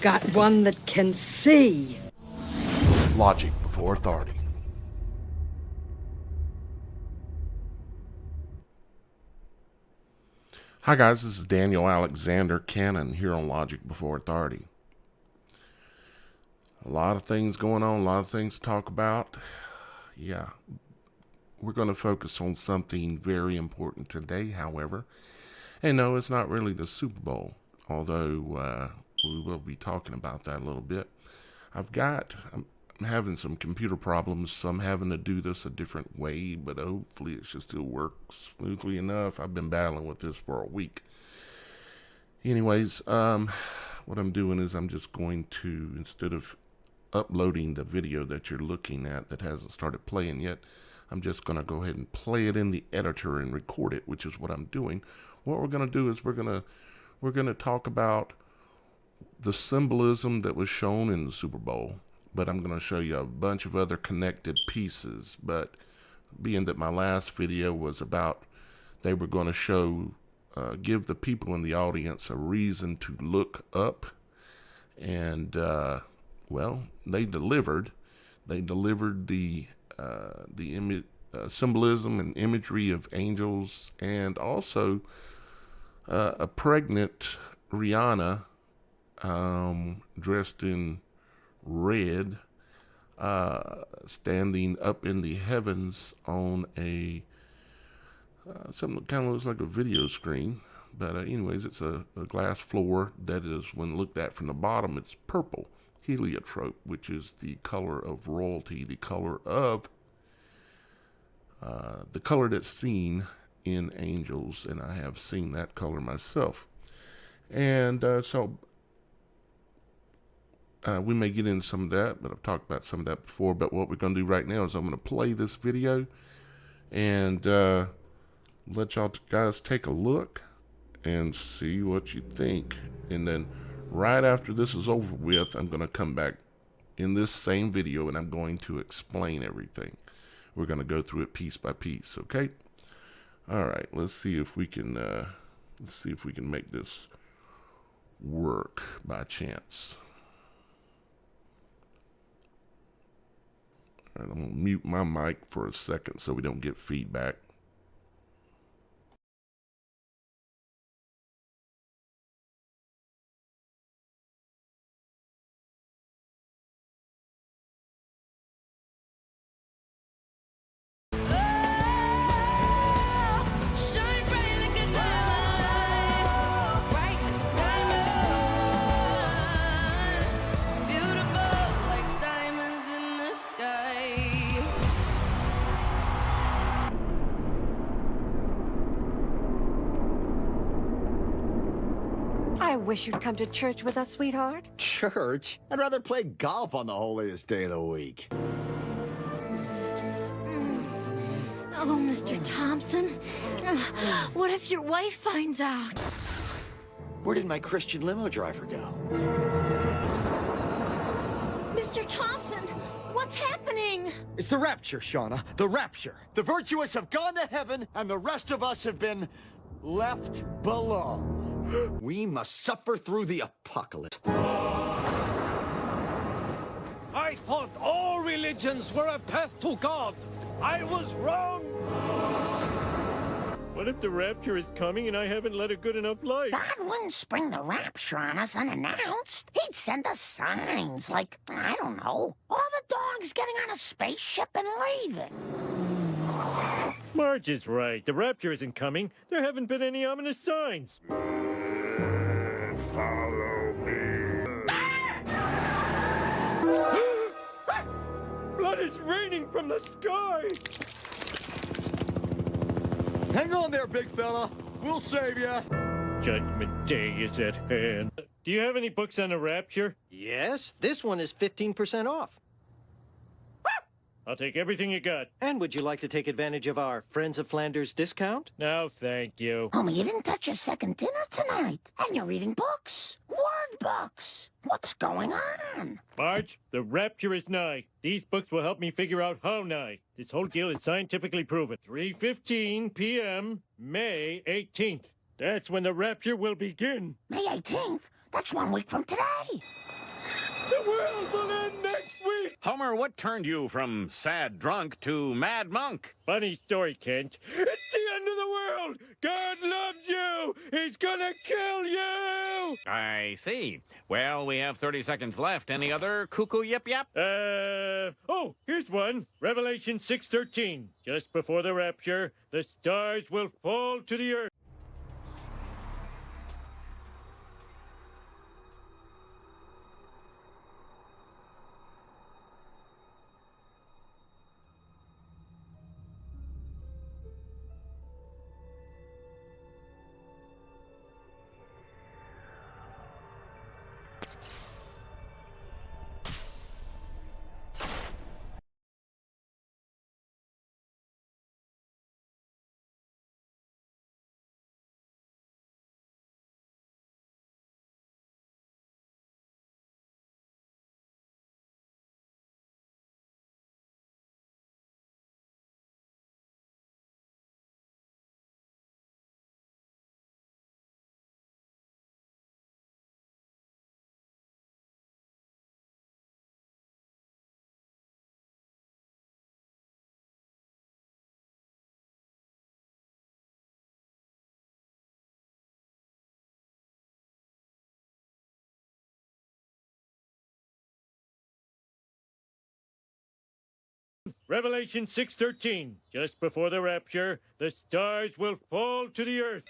I've got one that can see. Logic before authority. Hi guys, this is Daniel Alexander Cannon here on Logic Before Authority. A lot of things going on, a lot of things to talk about. Yeah, we're going to focus on something very important today, however. And no, it's not really the Super Bowl, although we will be talking about that a little bit. I'm having some computer problems, so I'm having to do this a different way, but hopefully it should still work smoothly enough. I've been battling with this for a week. Anyways, what I'm doing is I'm just going to, instead of uploading the video that you're looking at that hasn't started playing yet, I'm just going to go ahead and play it in the editor and record it, which is what I'm doing. What we're going to do is we're going to talk about the symbolism that was shown in the Super Bowl, but I'm going to show you a bunch of other connected pieces. But being that my last video was about, they were going to show, give the people in the audience a reason to look up, and well, they delivered. They delivered the symbolism and imagery of angels, and also a pregnant Rihanna dressed in red, standing up in the heavens on a something that kind of looks like a video screen. But anyways, it's a glass floor that is, when looked at from the bottom, it's purple heliotrope, which is the color of royalty, the color that's seen in angels, and I have seen that color myself. And so we may get into some of that, but I've talked about some of that before. But what we're going to do right now is I'm going to play this video and let y'all guys take a look and see what you think. And then right after this is over with, I'm going to come back in this same video and I'm going to explain everything. We're going to go through it piece by piece, okay? All right, let's see if we can make this work by chance. All right, I'm going to mute my mic for a second so we don't get feedback. I wish you'd come to church with us, sweetheart. Church? I'd rather play golf on the holiest day of the week. Oh, Mr. Thompson. What if your wife finds out? Where did my Christian limo driver go? Mr. Thompson, what's happening? It's the rapture, Shauna. The rapture. The virtuous have gone to heaven, and the rest of us have been left below. We must suffer through the apocalypse. I thought all religions were a path to God. I was wrong. What if the rapture is coming and I haven't led a good enough life? God wouldn't spring the rapture on us unannounced. He'd send us signs like, I don't know, all the dogs getting on a spaceship and leaving. Marge is right. The rapture isn't coming. There haven't been any ominous signs. Follow me. Blood is raining from the sky. Hang on there, big fella. We'll save ya. Judgment Day is at hand. Do you have any books on the rapture? Yes, this one is 15% off. I'll take everything you got. And would you like to take advantage of our Friends of Flanders discount? No, thank you. Homie, you didn't touch your second dinner tonight. And you're reading books. Word books. What's going on? Marge, the rapture is nigh. These books will help me figure out how nigh. This whole deal is scientifically proven. 3:15 p.m., May 18th. That's when the rapture will begin. May 18th? That's 1 week from today. The world will end next week! Homer, what turned you from sad drunk to mad monk? Funny story, Kent. It's the end of the world! God loves you! He's gonna kill you! I see. Well, we have 30 seconds left. Any other cuckoo yip yap? Oh, here's one. Revelation 6:13. Just before the rapture, the stars will fall to the earth. Revelation 6:13. Just before the rapture, the stars will fall to the earth.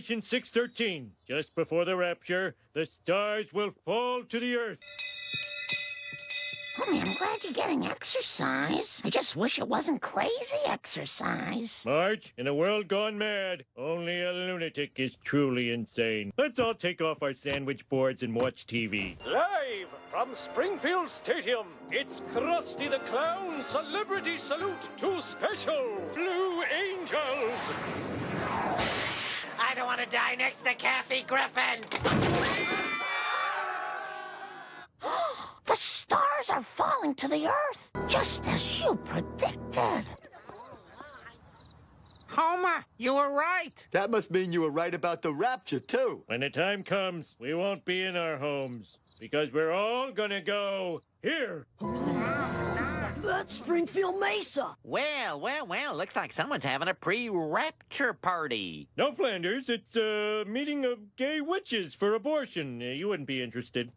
Revelation 6:13. Just before the rapture, the stars will fall to the earth. Homie, I'm glad you're getting exercise. I just wish it wasn't crazy exercise. Marge, in a world gone mad, only a lunatic is truly insane. Let's all take off our sandwich boards and watch TV. Live from Springfield Stadium, it's Krusty the Clown Celebrity Salute to Special Blue Angels. I don't want to die next to Kathy Griffin. The stars are falling to the earth, just as you predicted. Homer, you were right. That must mean you were right about the rapture, too. When the time comes, we won't be in our homes, because we're all gonna go here. That's Springfield Mesa. Well, looks like someone's having a pre-rapture party. No, Flanders, it's a meeting of gay witches for abortion. You wouldn't be interested.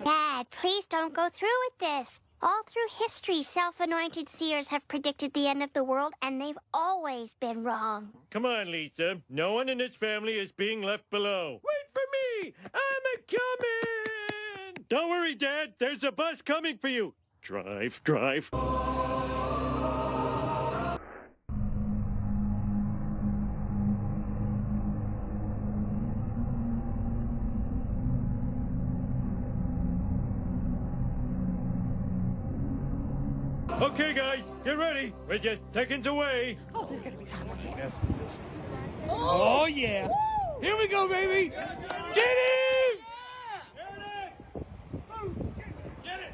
Dad, please don't go through with this. All through history, self-anointed seers have predicted the end of the world, and they've always been wrong. Come on, Lisa. No one in this family is being left below. Wait for me! I'm a-coming! Don't worry, Dad. There's a bus coming for you. Drive. Okay, guys, get ready. We're just seconds away. Oh, there's gonna be time. Oh, yeah. Here we go, baby. Get him! Get it!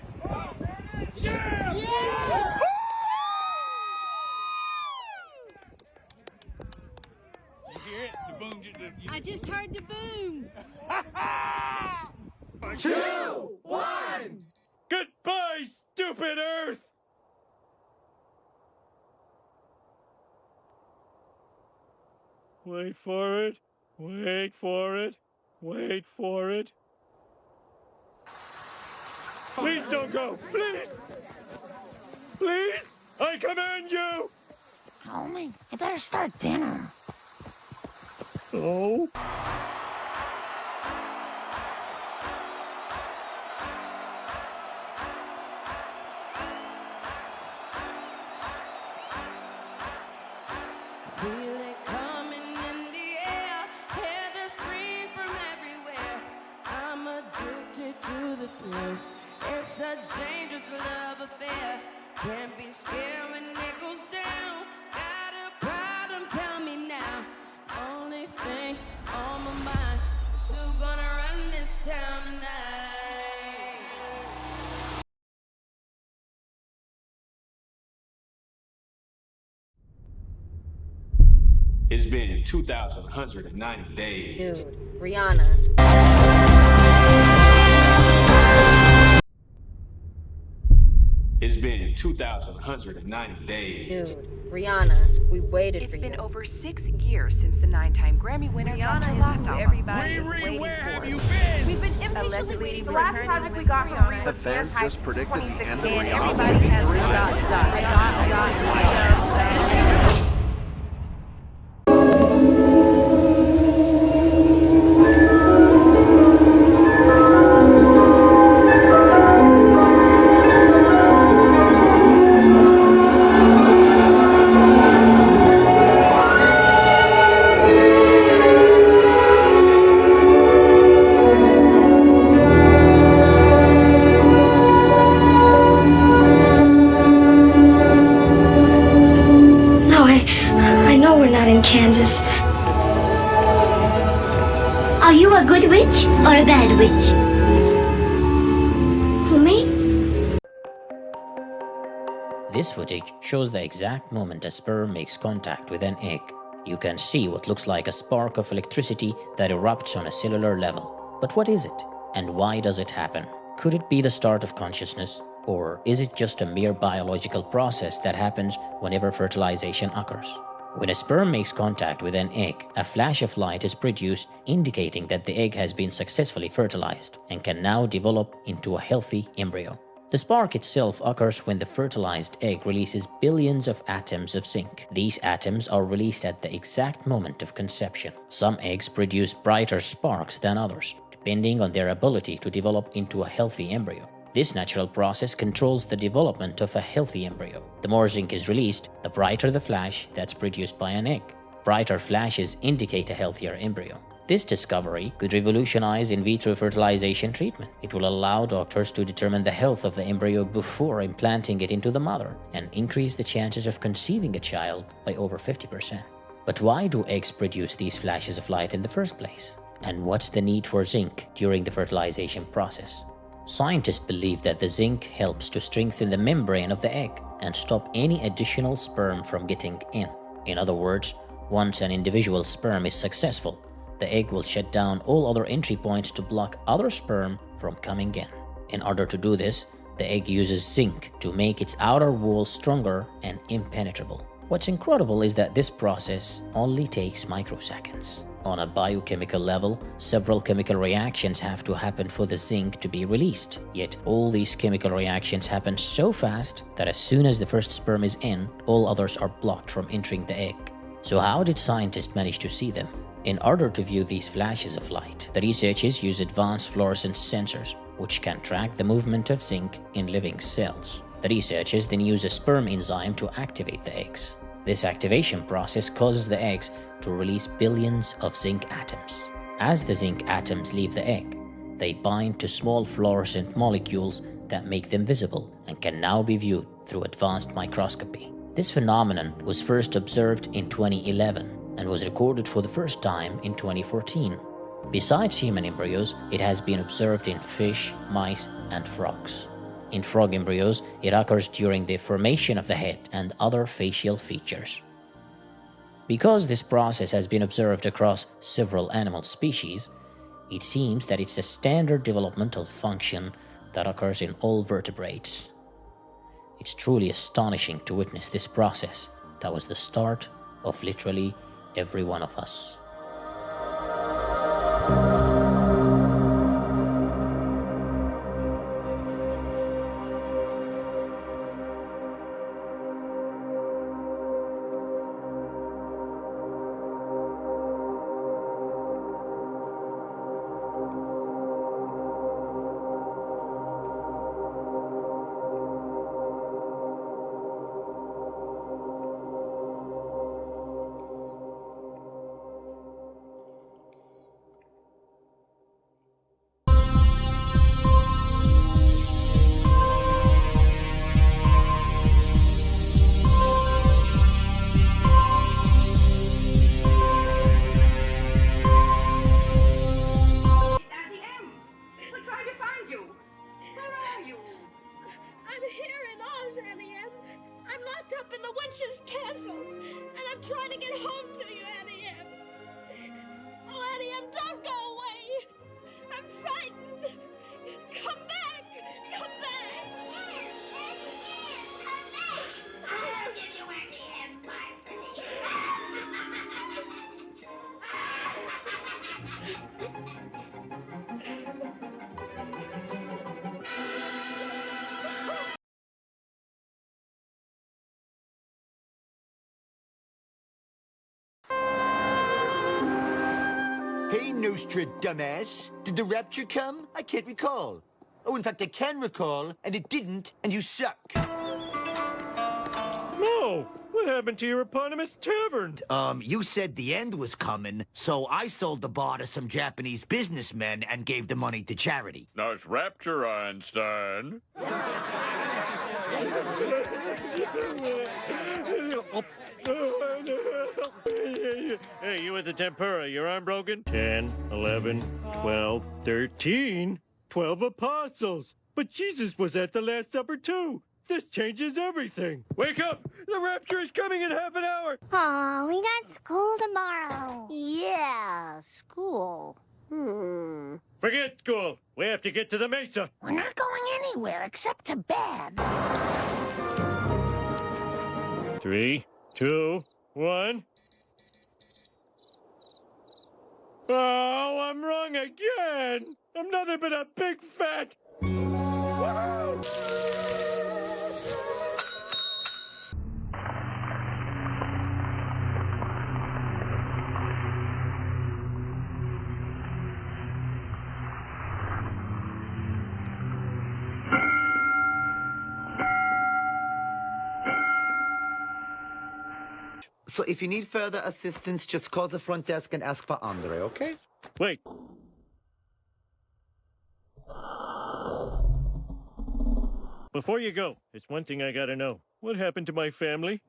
Yeah! You hear it? The boom. I just heard the boom. 2, 1. Goodbye, stupid Earth! Wait for it. Wait for it. Wait for it. Please don't go. Please. Please. I command you. Homie, you better start dinner. Oh. Feel it coming in the air, hear the scream from everywhere. I'm addicted to the thrill. It's a dangerous love affair. Can't be scared when it goes down. Got a problem? Tell me now. Only thing on my mind is who's gonna run this town tonight. It's been 2,190 days. Dude, Rihanna. It's been 2,190 days. Dude, Rihanna. We waited It's for been you. over 6 years since the 9-time Grammy winner dropped her last album. Everybody is waiting where for. have you been? We've been impatiently waiting for last her. project we got from The fans just predicted the end of and Rihanna. everybody has I know we're not in Kansas. Are you a good witch or a bad witch? Who, me? This footage shows the exact moment a sperm makes contact with an egg. You can see what looks like a spark of electricity that erupts on a cellular level. But what is it? And why does it happen? Could it be the start of consciousness? Or is it just a mere biological process that happens whenever fertilization occurs? When a sperm makes contact with an egg, a flash of light is produced indicating that the egg has been successfully fertilized and can now develop into a healthy embryo. The spark itself occurs when the fertilized egg releases billions of atoms of zinc. These atoms are released at the exact moment of conception. Some eggs produce brighter sparks than others, depending on their ability to develop into a healthy embryo. This natural process controls the development of a healthy embryo. The more zinc is released, the brighter the flash that's produced by an egg. Brighter flashes indicate a healthier embryo. This discovery could revolutionize in vitro fertilization treatment. It will allow doctors to determine the health of the embryo before implanting it into the mother and increase the chances of conceiving a child by over 50%. But why do eggs produce these flashes of light in the first place? And what's the need for zinc during the fertilization process? Scientists believe that the zinc helps to strengthen the membrane of the egg and stop any additional sperm from getting in. In other words, once an individual sperm is successful, the egg will shut down all other entry points to block other sperm from coming in. In order to do this, the egg uses zinc to make its outer wall stronger and impenetrable. What's incredible is that this process only takes microseconds. On a biochemical level, several chemical reactions have to happen for the zinc to be released. Yet all these chemical reactions happen so fast that as soon as the first sperm is in, all others are blocked from entering the egg. So how did scientists manage to see them? In order to view these flashes of light, the researchers use advanced fluorescence sensors, which can track the movement of zinc in living cells. The researchers then use a sperm enzyme to activate the eggs. This activation process causes the eggs to release billions of zinc atoms. As the zinc atoms leave the egg, they bind to small fluorescent molecules that make them visible and can now be viewed through advanced microscopy. This phenomenon was first observed in 2011 and was recorded for the first time in 2014. Besides human embryos, it has been observed in fish, mice, and frogs. In frog embryos, it occurs during the formation of the head and other facial features. Because this process has been observed across several animal species, it seems that it's a standard developmental function that occurs in all vertebrates. It's truly astonishing to witness this process that was the start of literally every one of us. Hey, Nostradamus. Did the rapture come? I can't recall. Oh, in fact, I can recall, and it didn't, and you suck. No! What happened to your eponymous tavern? You said the end was coming, so I sold the bar to some Japanese businessmen and gave the money to charity. Nice rapture, Einstein. Hey, you with the tempura, your arm broken? 10, 11, 12, 13. 12 apostles. But Jesus was at the Last Supper too. This changes everything. Wake up! The rapture is coming in half an hour! Aw, we got school tomorrow. Yeah, school. Forget school. We have to get to the Mesa. We're not going anywhere except to bed. 3, 2, 1. Oh, I'm wrong again. I'm nothing but a big fat... Woo! So if you need further assistance, just call the front desk and ask for Andre, okay? Wait. Before you go, there's one thing I gotta know. What happened to my family?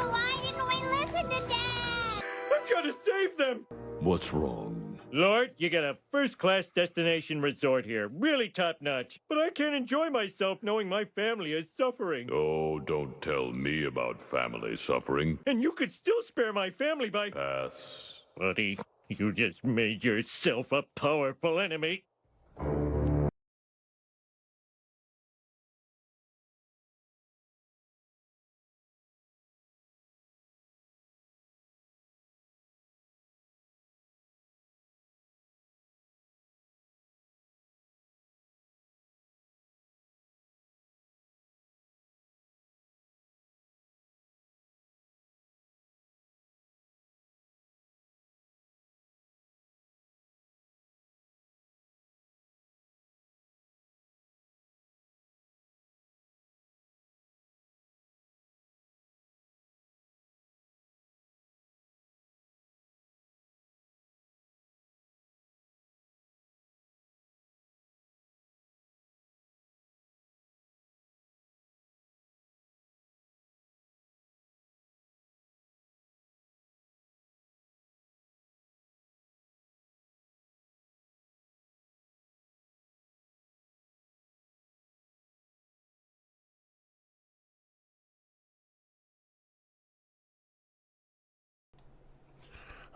Why didn't we listen to Dad? I've gotta save them! What's wrong? Lord, you got a first-class destination resort here. Really top-notch. But I can't enjoy myself knowing my family is suffering. Oh, don't tell me about family suffering. And you could still spare my family by... Pass. Buddy, you just made yourself a powerful enemy.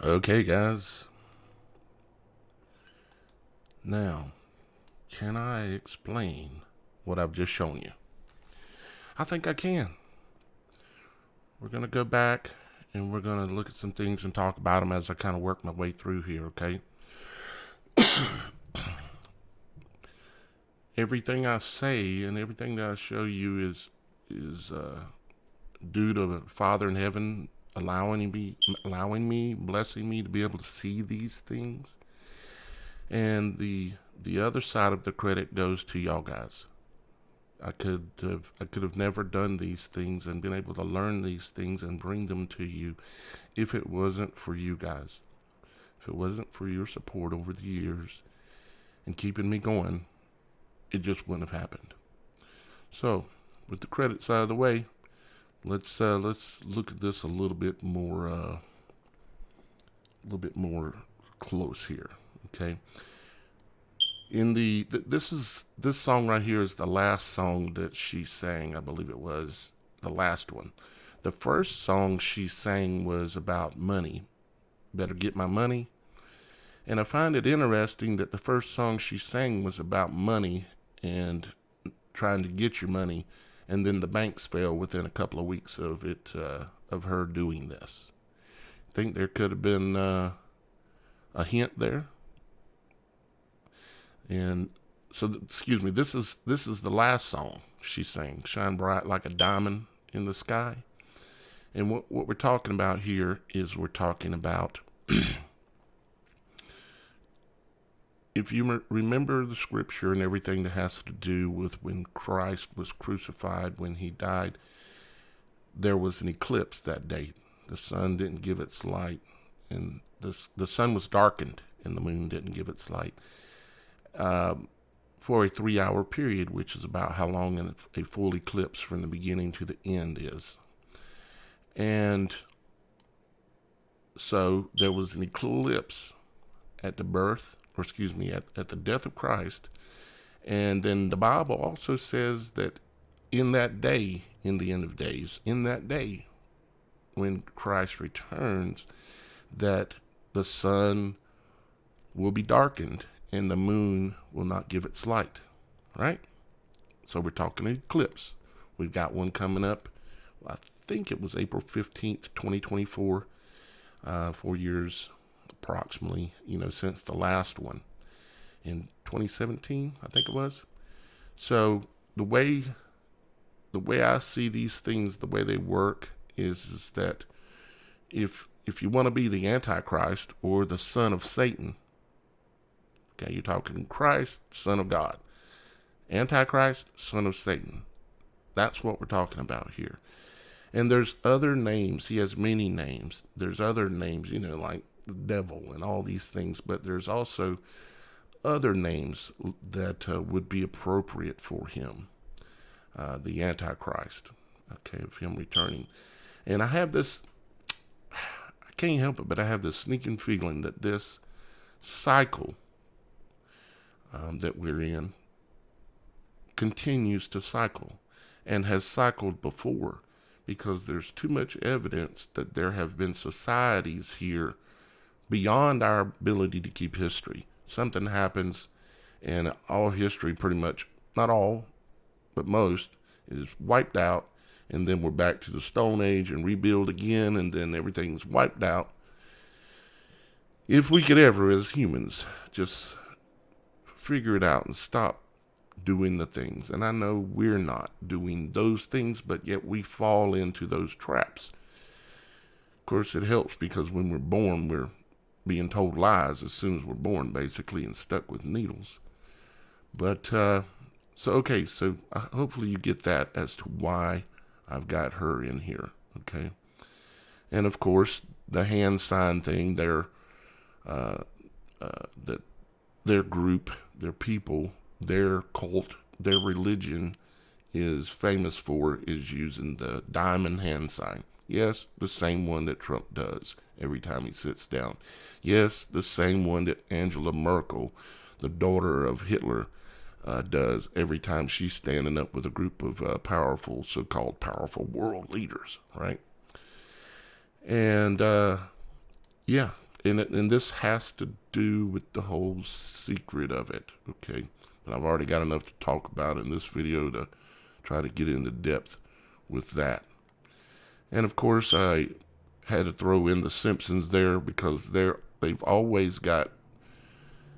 Okay, guys. Now, can I explain what I've just shown you? I think I can. We're going to go back and we're going to look at some things and talk about them as I kind of work my way through here, okay? Everything I say and everything that I show you is due to the Father in heaven allowing me, blessing me to be able to see these things. And the other side of the credit goes to y'all guys. I could have never done these things and been able to learn these things and bring them to you if it wasn't for you guys. If it wasn't for your support over the years and keeping me going, it just wouldn't have happened. So, with the credit side of the way, let's look at this a little bit more close here. Okay. In this song right here is the last song that she sang. I believe it was the last one. The first song she sang was about money. Better get my money. And I find it interesting that the first song she sang was about money and trying to get your money, and then the banks fell within a couple of weeks of it, of her doing this. I think there could have been a hint there. And so, excuse me, this is the last song she sang, Shine Bright Like a Diamond in the Sky. And what we're talking about here is we're talking about, if you remember the scripture and everything that has to do with when Christ was crucified, when he died, there was an eclipse that day. The sun didn't give its light, and the sun was darkened, and the moon didn't give its light for a 3-hour period, which is about how long a full eclipse from the beginning to the end is. And so there was an eclipse at the birth, or excuse me, at the death of Christ. And then the Bible also says that in that day, in the end of days, in that day, when Christ returns, that the sun will be darkened and the moon will not give its light, right? So we're talking eclipse. We've got one coming up. I think it was April 15th, 2024, 4 years approximately, since the last one in 2017, I think it was. So the way I see these things, the way they work is that if you want to be the Antichrist or the son of Satan, okay, you're talking Christ, son of God. Antichrist, son of Satan. That's what we're talking about here. And there's other names. He has many names. There's other names, like the devil and all these things. But there's also other names that would be appropriate for him. The Antichrist, okay, of him returning. And I have this, I can't help it, but I have this sneaking feeling that this cycle that we're in continues to cycle and has cycled before, because there's too much evidence that there have been societies here beyond our ability to keep history. Something happens and all history pretty much, not all, but most, is wiped out, and then we're back to the Stone Age and rebuild again, and then everything's wiped out. If we could ever, as humans, just figure it out and stop doing the things. And I know we're not doing those things, but yet we fall into those traps. Of course, it helps because when we're born, we're being told lies as soon as we're born, basically, and stuck with needles. But, so hopefully you get that as to why I've got her in here, okay? And, of course, the hand sign thing, their group, their people, their cult, their religion is famous for is using the diamond hand sign. Yes, the same one that Trump does every time he sits down. Yes, the same one that Angela Merkel, the daughter of Hitler, does every time she's standing up with a group of powerful, so-called powerful world leaders, right? And, yeah, and this has to do with the whole secret of it, okay? But I've already got enough to talk about in this video to try to get into depth with that. And, of course, I had to throw in the Simpsons there because they've always got,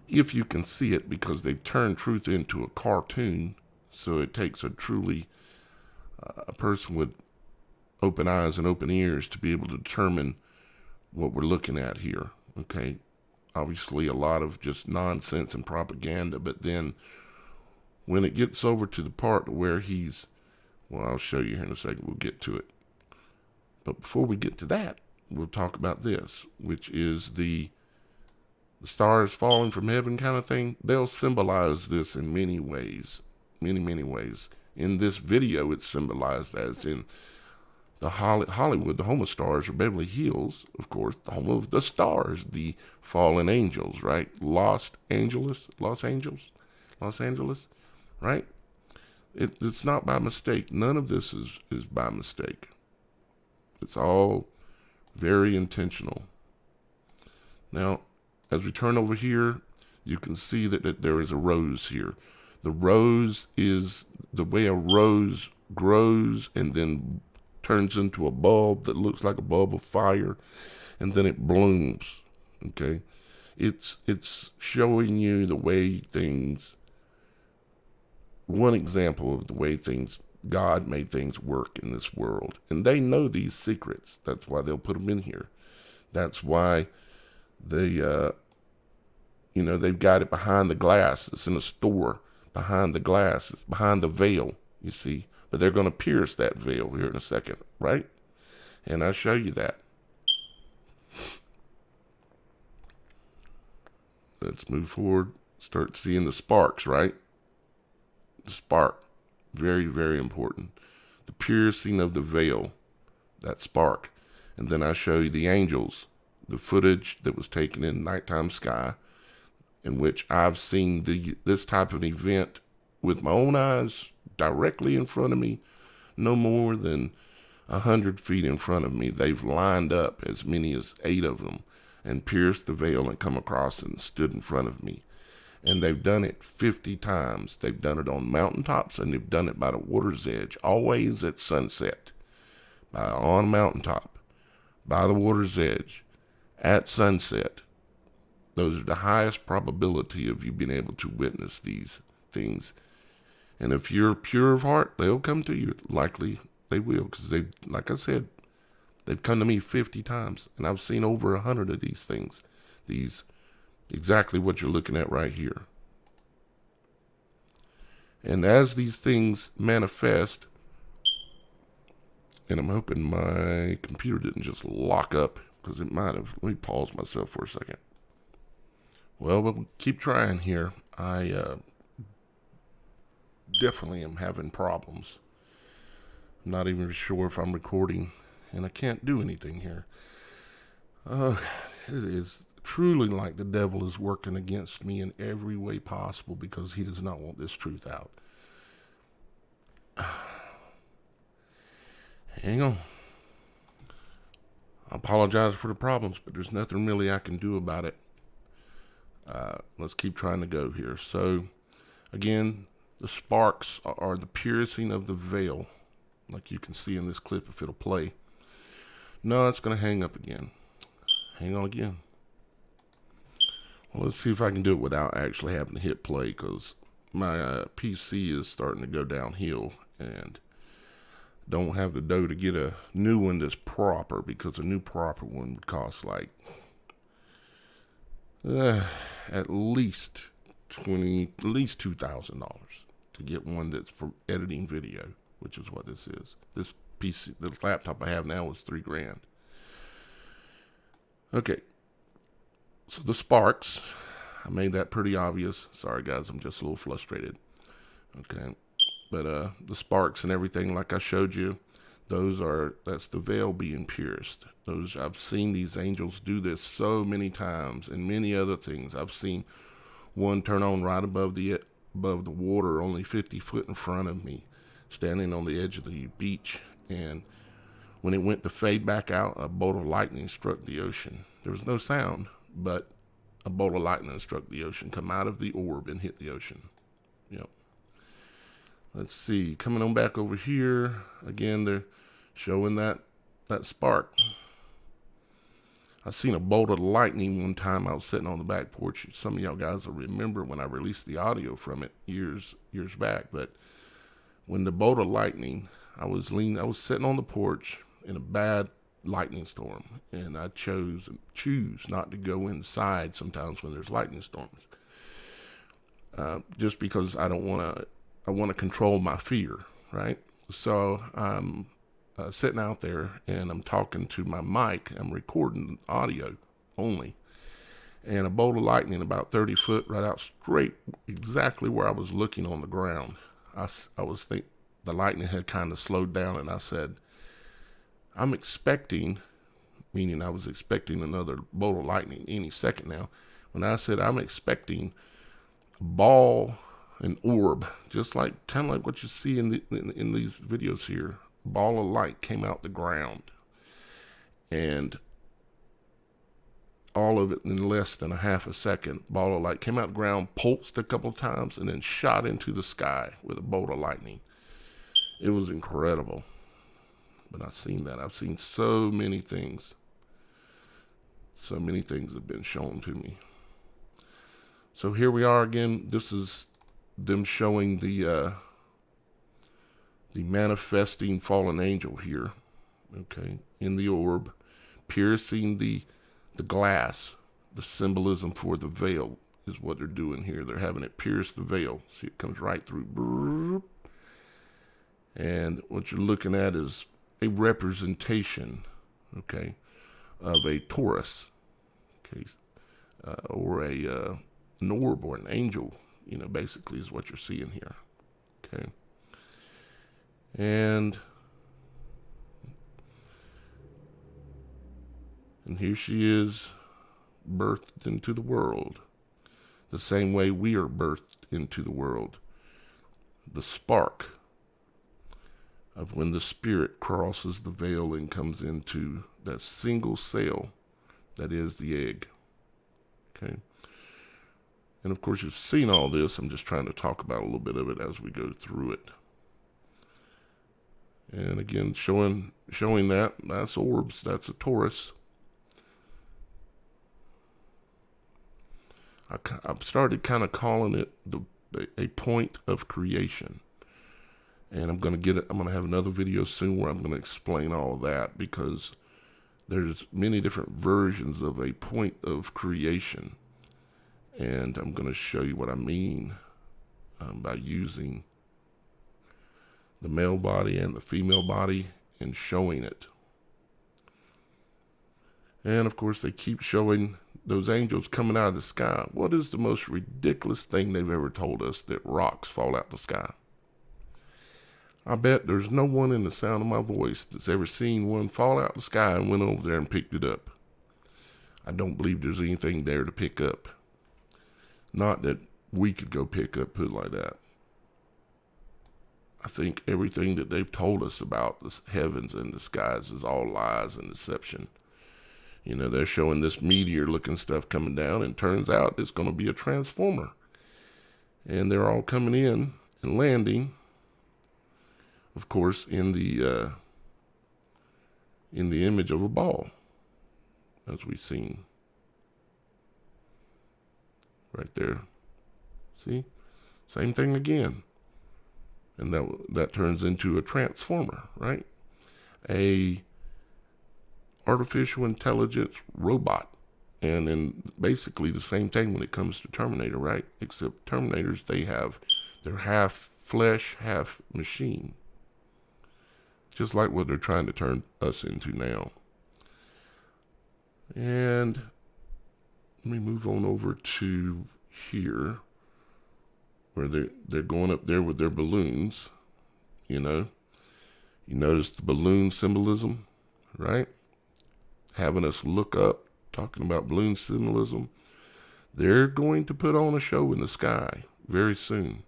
if you can see it, because they've turned truth into a cartoon, so it takes a truly a person with open eyes and open ears to be able to determine what we're looking at here, okay? Obviously a lot of just nonsense and propaganda, but then when it gets over to the part where I'll show you here in a second, we'll get to it. But before we get to that, we'll talk about this, which is the stars falling from heaven kind of thing. They'll symbolize this in many ways, many ways. In this video, it's symbolized as in the Hollywood, the home of stars, or Beverly Hills, of course, the home of the stars, the fallen angels, right? Los Angeles, right? It's not by mistake. None of this is by mistake. It's all very intentional. Now, as we turn over here, you can see that there is a rose here. The rose is the way a rose grows and then turns into a bulb that looks like a bulb of fire, and then it blooms, okay? It's showing you the way things, one example of the way things, God made things work in this world. And they know these secrets. That's why they'll put them in here. That's why they, they've got it behind the glass. It's in a store behind the glass. It's behind the veil, you see. But they're going to pierce that veil here in a second, right? And I'll show you that. Let's move forward. Start seeing the sparks, right? The spark. Very, very important. The piercing of the veil, that spark. And then I show you the angels, the footage that was taken in nighttime sky, in which I've seen this type of event with my own eyes directly in front of me, no more than 100 feet in front of me. They've lined up, as many as 8 of them, and pierced the veil and come across and stood in front of me. And they've done it 50 times. They've done it on mountaintops, and they've done it by the water's edge, always at sunset. on a mountaintop, by the water's edge, at sunset. Those are the highest probability of you being able to witness these things. And if you're pure of heart, they'll come to you. Likely they will, because they, like I said, they've come to me 50 times, and I've seen over 100 of these things. These, exactly what you're looking at right here. And as these things manifest, and I'm hoping my computer didn't just lock up, because it might have. Let me pause myself for a second. Well, we'll keep trying here. I definitely am having problems. I'm not even sure if I'm recording, and I can't do anything here. It is truly like the devil is working against me in every way possible, because he does not want this truth out. Hang on. I apologize for the problems, but there's nothing really I can do about it. Let's keep trying to go here. So, again, the sparks are the piercing of the veil, like you can see in this clip if it'll play. No, it's going to hang up again. Hang on again. Well, let's see if I can do it without actually having to hit play, because my PC is starting to go downhill, and don't have the dough to get a new one that's proper, because a new proper one would cost like at least $2,000 to get one that's for editing video, which is what this is. This PC, the laptop I have now, is $3,000. Okay, so the sparks, I made that pretty obvious. Sorry guys, I'm just a little frustrated. Okay, but the sparks and everything, like I showed you, that's the veil being pierced. I've seen these angels do this so many times, and many other things. I've seen one turn on right above the water, only 50 foot in front of me, standing on the edge of the beach, and when it went to fade back out, a bolt of lightning struck the ocean. There was no sound, but a bolt of lightning struck the ocean, come out of the orb and hit the ocean. Yep. Let's see, coming on back over here, again, they're showing that spark. I seen a bolt of lightning one time. I was sitting on the back porch. Some of y'all guys will remember when I released the audio from it years back, but when the bolt of lightning, I was sitting on the porch in a bad lightning storm, and I choose not to go inside sometimes when there's lightning storms, just because I want to control my fear, right? So I'm sitting out there, and I'm talking to my mic. I'm recording audio only, and a bolt of lightning about 30 foot right out straight, exactly where I was looking on the ground. I was thinking the lightning had kind of slowed down, and I said, I'm expecting, meaning I was expecting another bolt of lightning any second now. When I said I'm expecting a ball, an orb, just like kind of like what you see in these videos here, a ball of light came out the ground, and all of it in less than a half a second. Ball of light came out the ground, pulsed a couple of times, and then shot into the sky with a bolt of lightning. It was incredible. But I've seen that. I've seen so many things. So many things have been shown to me. So here we are again. This is them showing the manifesting fallen angel here. Okay, in the orb, piercing the glass. The symbolism for the veil is what they're doing here. They're having it pierce the veil. See, it comes right through. And what you're looking at is a representation, okay, of a Taurus, okay, or an orb or an angel, basically is what you're seeing here, okay. And here she is, birthed into the world, the same way we are birthed into the world. The spark of when the spirit crosses the veil and comes into that single cell that is the egg. Okay. And of course, you've seen all this. I'm just trying to talk about a little bit of it as we go through it. And again, showing that's orbs, that's a torus. I've started kind of calling it a point of creation. And I'm going to have another video soon where I'm going to explain all of that, because there's many different versions of a point of creation. And I'm going to show you what I mean by using the male body and the female body and showing it. And of course, they keep showing those angels coming out of the sky. What is the most ridiculous thing they've ever told us? That rocks fall out the sky. I bet there's no one in the sound of my voice that's ever seen one fall out the sky and went over there and picked it up. I don't believe there's anything there to pick up. Not that we could go pick up, put it like that. I think everything that they've told us about the heavens and the skies is all lies and deception. You know, they're showing this meteor-looking stuff coming down, and turns out it's going to be a transformer. And they're all coming in and landing, of course, in the image of a ball, as we've seen right there. See? Same thing again. And that turns into a transformer, right? A artificial intelligence robot. And then basically the same thing when it comes to Terminator, right? Except Terminators, they're half flesh, half machine. Just like what they're trying to turn us into now. And let me move on over to here, where they're going up there with their balloons, you know. You notice the balloon symbolism, right? Having us look up, talking about balloon symbolism. They're going to put on a show in the sky very soon.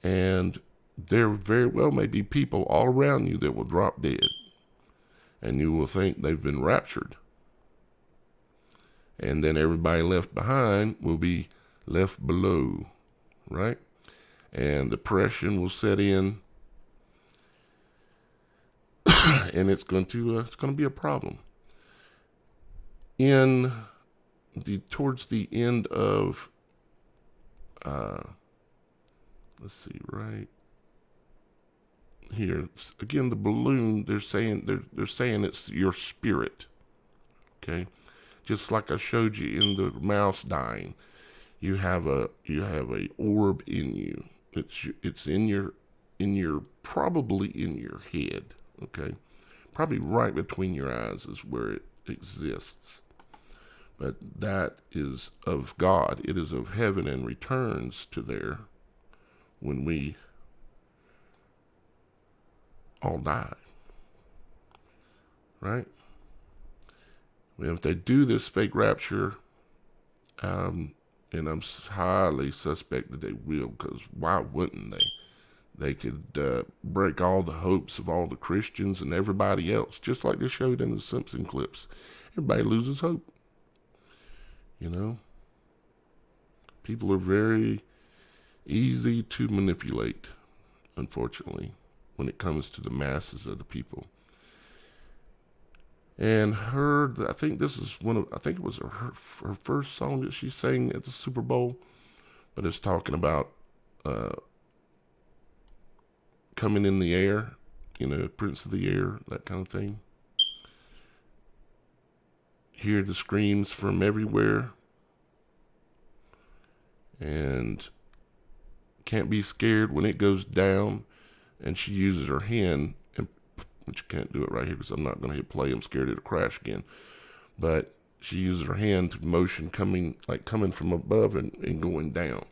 And there very well may be people all around you that will drop dead. And you will think they've been raptured. And then everybody left behind will be left below, right? And depression will set in. And it's going to be a problem. Towards the end of, let's see, right here again, the balloon. They're saying it's your spirit. Okay, just like I showed you in the mouse dying, you have a orb in you. It's in your probably in your head. Okay, probably right between your eyes is where it exists. But that is of God. It is of heaven and returns to there when we all die. Right? Well, if they do this fake rapture, and I'm highly suspect that they will, because why wouldn't they? They could break all the hopes of all the Christians and everybody else, just like they showed in the Simpson clips. Everybody loses hope. You know? People are very easy to manipulate, unfortunately, when it comes to the masses of the people. And I think this is it was her first song that she sang at the Super Bowl, but it's talking about coming in the air, you know, Prince of the Air, that kind of thing. Hear the screams from everywhere, and can't be scared when it goes down. And she uses her hand, which you can't do it right here because I'm not going to hit play. I'm scared it'll crash again. But she uses her hand to motion coming from above and going down.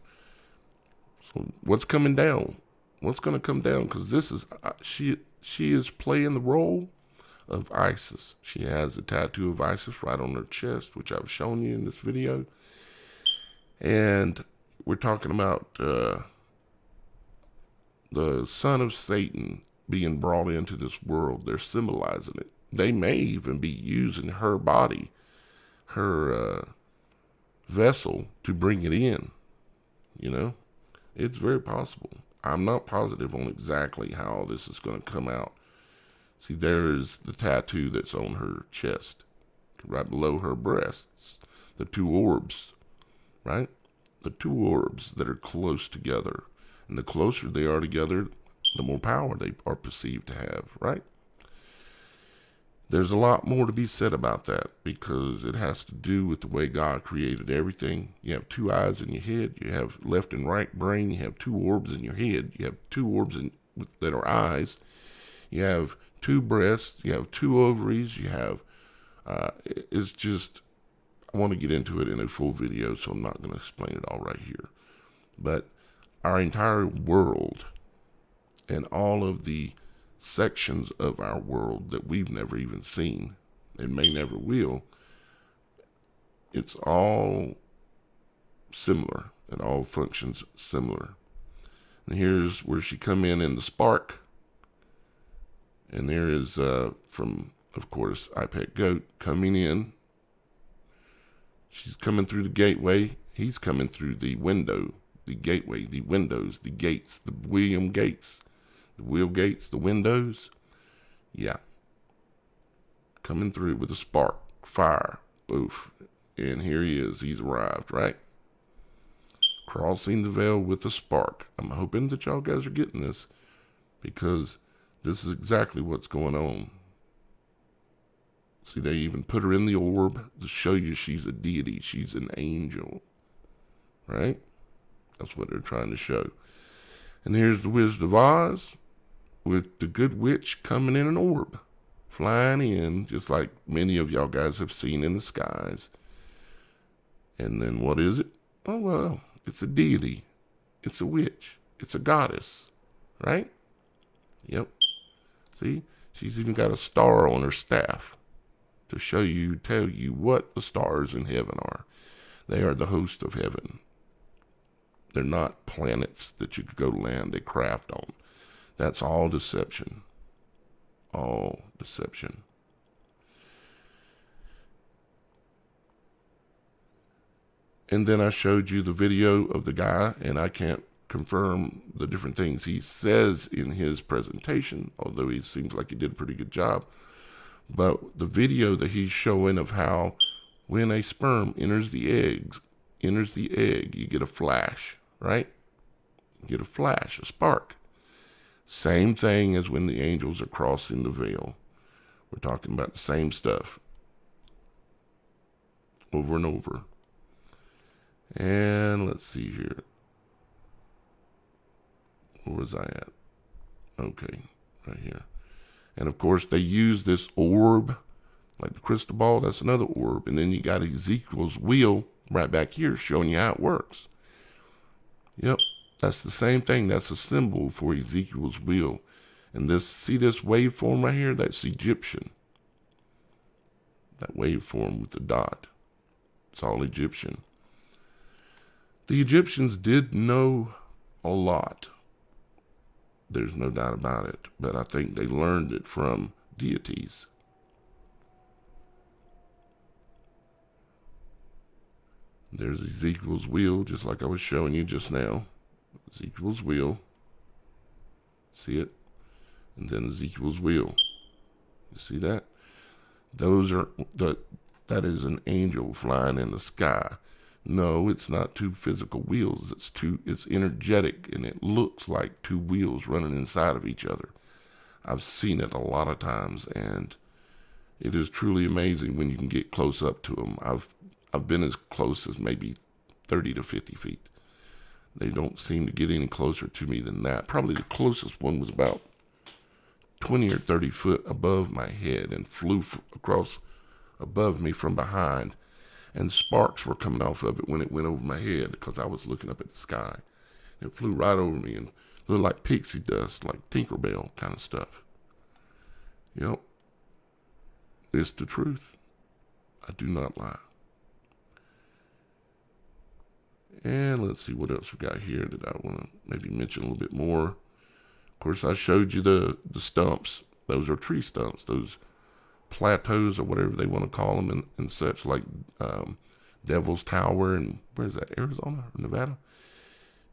So what's coming down? What's going to come down? Because this is she is playing the role of Isis. She has a tattoo of Isis right on her chest, which I've shown you in this video. And we're talking about the son of Satan being brought into this world. They're symbolizing it. They may even be using her body, her vessel, to bring it in. You know, it's very possible. I'm not positive on exactly how this is going to come out. See, there's the tattoo that's on her chest, right below her breasts, the two orbs, right? The two orbs that are close together. And the closer they are together, the more power they are perceived to have, right? There's a lot more to be said about that because it has to do with the way God created everything. You have two eyes in your head. You have left and right brain. You have two orbs in your head. You have two orbs that are eyes. You have two breasts. You have two ovaries. You have, it's just, I want to get into it in a full video, so I'm not going to explain it all right here. But our entire world and all of the sections of our world that we've never even seen and may never will, it's all similar. It all functions similar. And here's where she come in the spark. And there is, from, of course, iPad Goat coming in. She's coming through the gateway. He's coming through the window, the gateway, the windows, the gates, the William Gates. The wheel gates, the windows, yeah. Coming through with a spark, fire, boof. And here he is, he's arrived, right? Crossing the veil with a spark. I'm hoping that y'all guys are getting this because this is exactly what's going on. See, they even put her in the orb to show you she's a deity. She's an angel, right? That's what they're trying to show. And here's the Wizard of Oz with the good witch coming in an orb, flying in, just like many of y'all guys have seen in the skies. And then what is it? Oh, well, it's a deity. It's a witch. It's a goddess, right? Yep. See, she's even got a star on her staff to show you, tell you what the stars in heaven are. They are the host of heaven. They're not planets that you could go land a craft on. That's all deception. All deception. And then I showed you the video of the guy, and I can't confirm the different things he says in his presentation, although he seems like he did a pretty good job. But the video that he's showing of how when a sperm enters the egg, you get a flash, right? You get a flash, a spark. Same thing as when the angels are crossing the veil. We're talking about the same stuff over and over. And let's see here. Where was I at? Okay, right here. And of course, they use this orb, like the crystal ball. That's another orb. And then you got Ezekiel's wheel right back here showing you how it works. Yep, that's the same thing. That's a symbol for Ezekiel's wheel. And this, see this waveform right here? That's Egyptian. That waveform with the dot. It's all Egyptian. The Egyptians did know a lot. There's no doubt about it. But I think they learned it from deities. There's Ezekiel's wheel, just like I was showing you just now. Ezekiel's wheel. See it? And then Ezekiel's wheel. You see that? Those are that is an angel flying in the sky. No, it's not two physical wheels. It's energetic, and it looks like two wheels running inside of each other. I've seen it a lot of times, and it is truly amazing when you can get close up to them. I've been as close as maybe 30 to 50 feet. They don't seem to get any closer to me than that. Probably the closest one was about 20 or 30 foot above my head and flew across above me from behind. And sparks were coming off of it when it went over my head because I was looking up at the sky. It flew right over me and looked like pixie dust, like Tinkerbell kind of stuff. Yep. It's the truth. I do not lie. And let's see what else we got here that I want to maybe mention a little bit more. Of course, I showed you the stumps. Those are tree stumps. Those plateaus or whatever they want to call them and such, like Devil's Tower and where is that, Arizona or Nevada?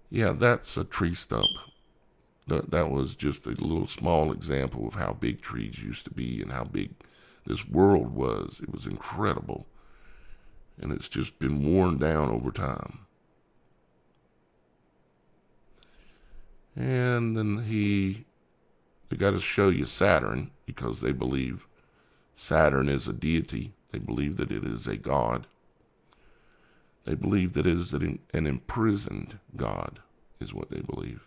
Yeah, that's a tree stump. That was just a little small example of how big trees used to be and how big this world was. It was incredible. And it's just been worn down over time. And then they got to show you Saturn, because they believe Saturn is a deity. They believe that it is a god. They believe that it is an imprisoned god, is what they believe.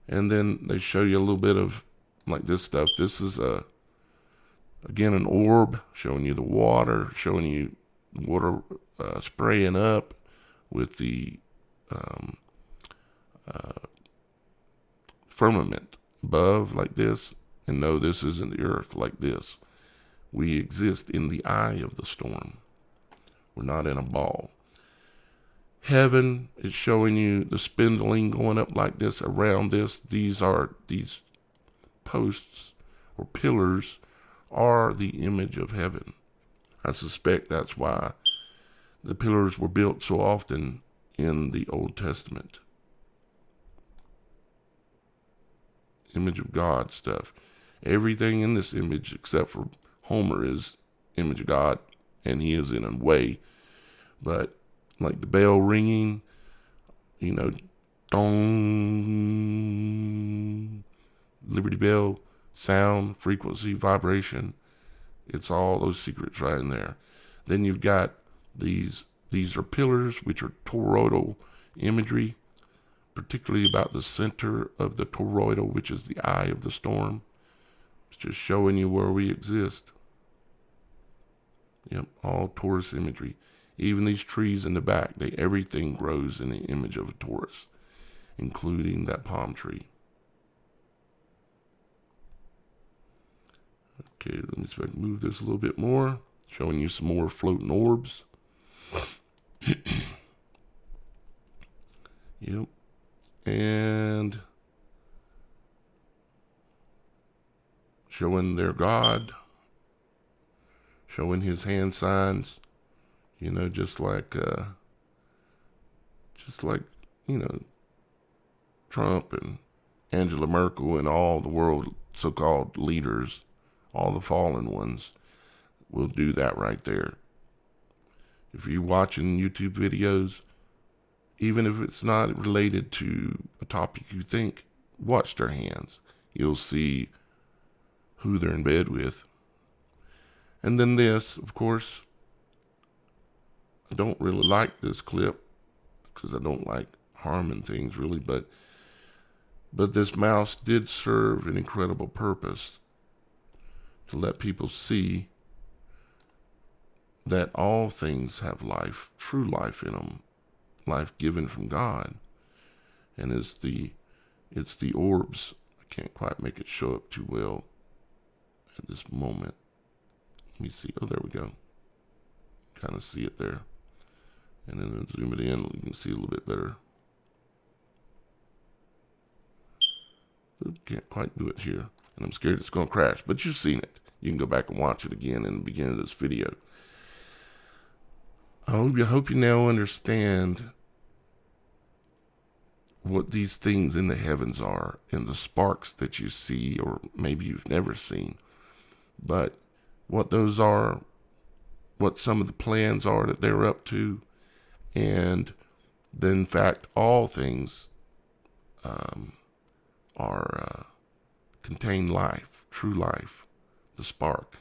And then they show you a little bit of like this stuff. This is again an orb, showing you the water, showing you water spraying up with the firmament above like this. And no, this isn't the earth like this. We exist in the eye of the storm. We're not in a ball. Heaven is showing you the spindling going up like this around this. These posts or pillars are the image of heaven. I suspect that's why the pillars were built so often in the Old Testament. Image of God stuff. Everything in this image except for Homer is image of God, and he is in a way. But like the bell ringing, dong, Liberty Bell, sound, frequency, vibration. It's all those secrets right in there. Then you've got these are pillars, which are toroidal imagery, particularly about the center of the toroidal, which is the eye of the storm. It's just showing you where we exist. Yep, all Taurus imagery. Even these trees in the back, everything grows in the image of a Taurus, including that palm tree. Okay, let me see if I can move this a little bit more, showing you some more floating orbs. Yep. And showing their God, showing his hand signs, just like Trump and Angela Merkel and all the world so-called leaders, all the fallen ones, will do that right there. If you're watching YouTube videos, even if it's not related to a topic you think, watch their hands. You'll see who they're in bed with. And then this, of course, I don't really like this clip because I don't like harming things really, but this mouse did serve an incredible purpose to let people see that all things have life, true life in them, life given from God. And it's the orbs. I can't quite make it show up too well at this moment. Let me see. Oh, there we go. Kind of see it there. And then zoom it in, you can see a little bit better. Can't quite do it here. And I'm scared it's going to crash. But you've seen it. You can go back and watch it again in the beginning of this video. I hope you now understand what these things in the heavens are and the sparks that you see, or maybe you've never seen. But what those are, what some of the plans are that they're up to, and that in fact all things contain life, true life, the spark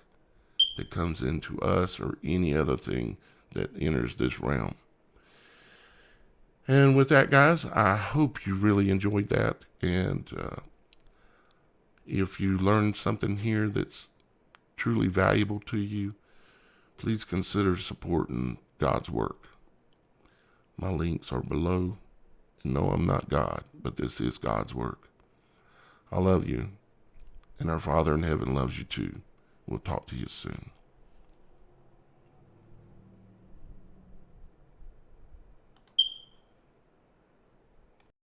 that comes into us or any other thing that enters this realm. And with that, guys, I hope you really enjoyed that. And if you learned something here that's truly valuable to you, please consider supporting God's work. My links are below. And no, I'm not God, but this is God's work. I love you, and our Father in heaven loves you too. We'll talk to you soon.